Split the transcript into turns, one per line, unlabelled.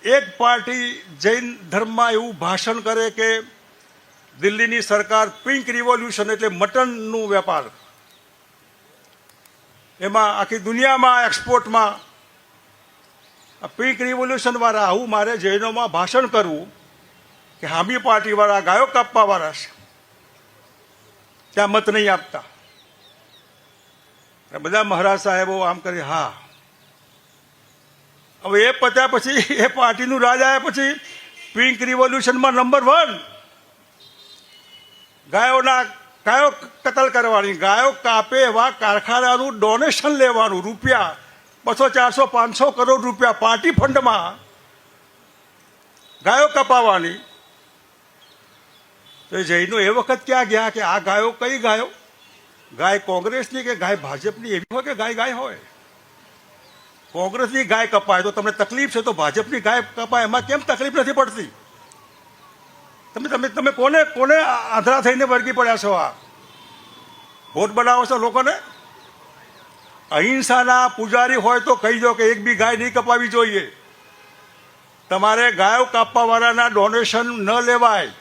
એક પાર્ટી જૈન ધર્મમાં એવું ભાષણ કરે કે દિલ્હીની સરકાર પિંક રિવોલ્યુશન એટલે મટનનું વેપાર, એમાં આખી દુનિયામાં એક્સપોર્ટમાં પિંક રિવોલ્યુશનવાળા આવું મારે જૈનોમાં ભાષણ કરવું કે હામી પાર્ટીવાળા ગાયો કાપવાવાળા છે ત્યાં મત નહીં આપતા. બધા મહારાજ સાહેબો આમ કરી હા. હવે એ પત્યા પછી એ પાર્ટીનું રાજ આવ્યા પછી પિંક રિવોલ્યુશનમાં નંબર 1 ગાયો કતલ કરવાની, ગાયો કાપે એવા કારખાનાનું ડોનેશન લેવાનું, રૂપિયા 200, 400, 500 કરોડ રૂપિયા પાર્ટી ફંડમાં ગાયો કપાવવાની. તો જૈનો એ વખત ક્યાં ગયા કે આ ગાયો કઈ ગાયો, ગાય કોંગ્રેસની કે ગાય ભાજપની એવી હોય કે ગાય હોય? કોંગ્રેસની ગાય કપાય તો તમને તકલીફ છે, તો ભાજપની ગાય કપાય એમાં કેમ તકલીફ નથી પડતી? તમે કોને આંધળા થઈને વર્ગી પડ્યા છો? આ વોટ બનાવો છો લોકોને? અહિંસાના પૂજારી હોય તો કહી દો કે એક બી ગાય નહીં કપાવી જોઈએ. તમારે ગાયો કાપવાવાળાના ડોનેશન ન લેવાય.